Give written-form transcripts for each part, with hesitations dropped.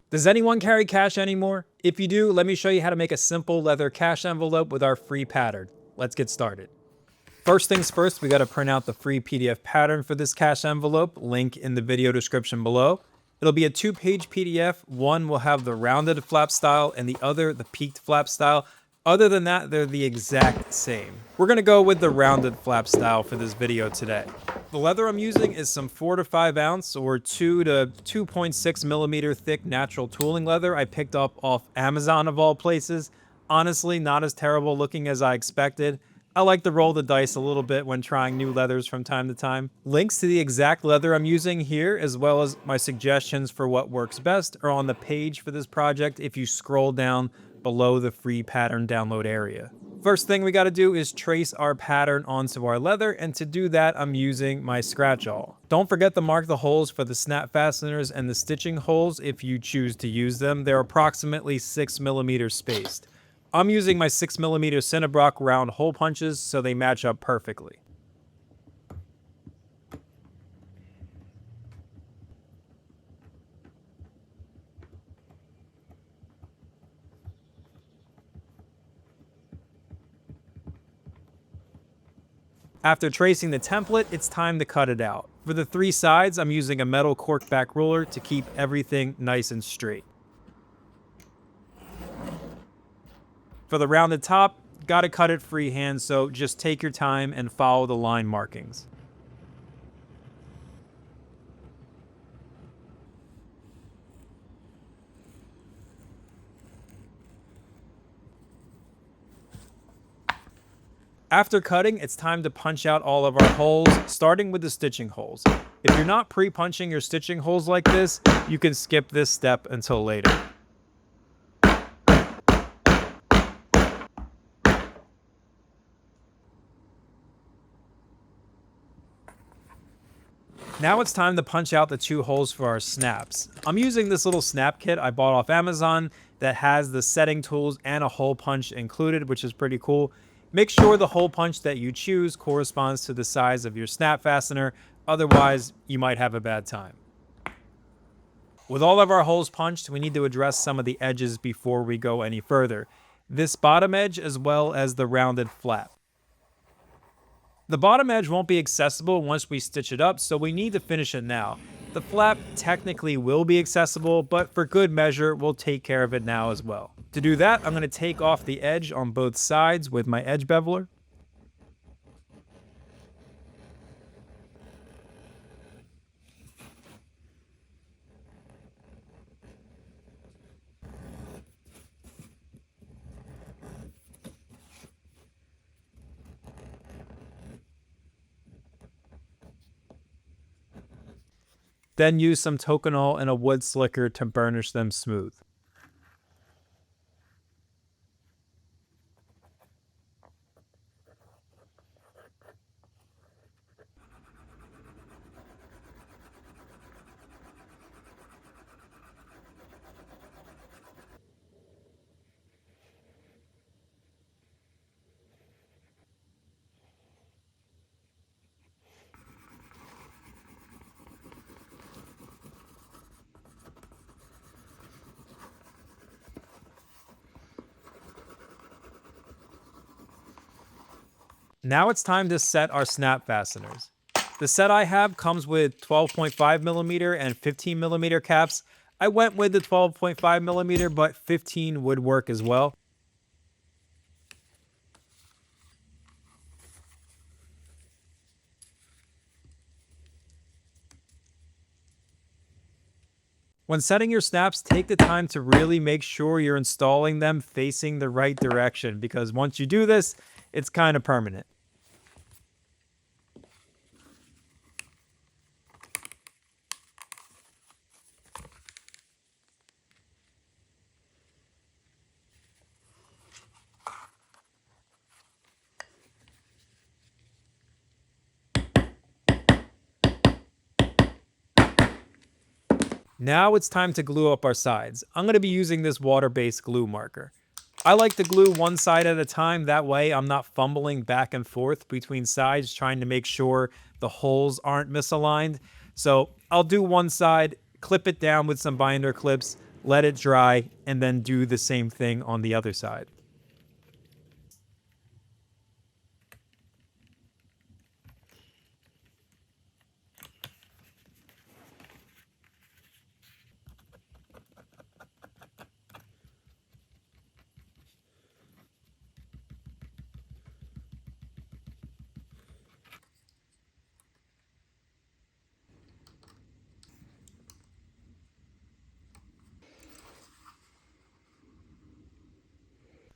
Does anyone carry cash anymore? If you do, let me show you how to make a simple leather cash envelope with our free pattern. Let's get started. First things first, we got to print out the free PDF pattern for this cash envelope, link in the video description below. It'll be a 2-page PDF. One will have the rounded flap style and the other the peaked flap style. Other than that, they're the exact same. We're gonna go with the rounded flap style for this video today. The leather I'm using is some 4 to 5 ounce or 2 to 2.6 millimeter thick natural tooling leather I picked up off Amazon of all places. Honestly, not as terrible looking as I expected. I like to roll the dice a little bit when trying new leathers from time to time. Links to the exact leather I'm using here, as well as my suggestions for what works best, are on the page for this project if you scroll down below the free pattern download area. First thing we got to do is trace our pattern onto our leather, and to do that I'm using my scratch awl. Don't forget to mark the holes for the snap fasteners and the stitching holes if you choose to use them. They're approximately 6 millimeters spaced. I'm using my 6mm Cinnabrock round hole punches so they match up perfectly. After tracing the template, it's time to cut it out. For the 3 sides, I'm using a metal corkback ruler to keep everything nice and straight. For the rounded top, gotta cut it freehand, so just take your time and follow the line markings. After cutting, it's time to punch out all of our holes, starting with the stitching holes. If you're not pre-punching your stitching holes like this, you can skip this step until later. Now it's time to punch out the 2 holes for our snaps. I'm using this little snap kit I bought off Amazon that has the setting tools and a hole punch included, which is pretty cool. Make sure the hole punch that you choose corresponds to the size of your snap fastener, otherwise you might have a bad time. With all of our holes punched, we need to address some of the edges before we go any further. This bottom edge as well as the rounded flap. The bottom edge won't be accessible once we stitch it up, so we need to finish it now. The flap technically will be accessible, but for good measure, we'll take care of it now as well. To do that, I'm going to take off the edge on both sides with my edge beveler. Then use some Tokonole and a wood slicker to burnish them smooth. Now it's time to set our snap fasteners. The set I have comes with 12.5mm and 15mm caps. I went with the 12.5mm, but 15 would work as well. When setting your snaps, take the time to really make sure you're installing them facing the right direction, because once you do this, it's kind of permanent. Now it's time to glue up our sides. I'm going to be using this water-based glue marker. I like to glue one side at a time, that way I'm not fumbling back and forth between sides trying to make sure the holes aren't misaligned. So I'll do one side, clip it down with some binder clips, let it dry, and then do the same thing on the other side.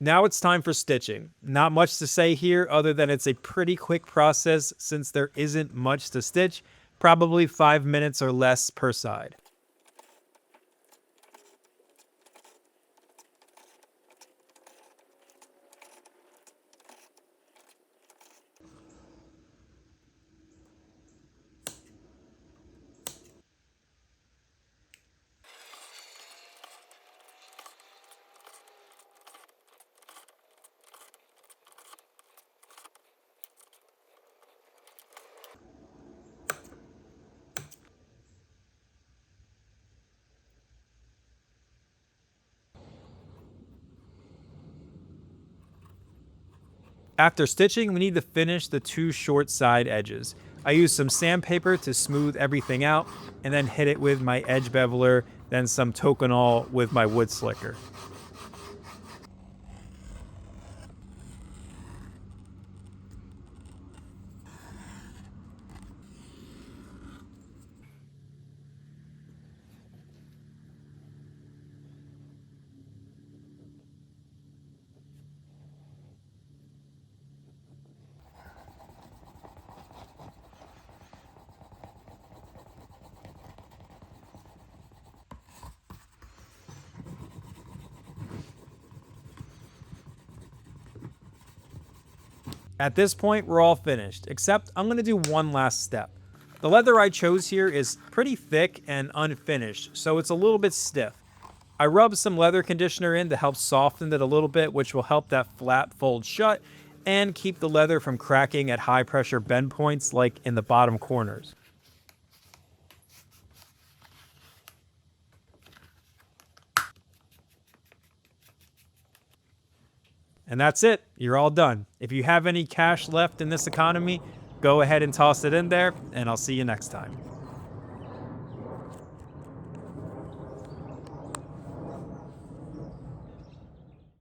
Now it's time for stitching. Not much to say here other than it's a pretty quick process since there isn't much to stitch, probably 5 minutes or less per side. After stitching, we need to finish the 2 short side edges. I used some sandpaper to smooth everything out, and then hit it with my edge beveler, then some Tokonol with my wood slicker. At this point, we're all finished, except I'm going to do one last step. The leather I chose here is pretty thick and unfinished, so it's a little bit stiff. I rubbed some leather conditioner in to help soften it a little bit, which will help that flap fold shut and keep the leather from cracking at high pressure bend points like in the bottom corners. And that's it. You're all done. If you have any cash left in this economy, go ahead and toss it in there, and I'll see you next time.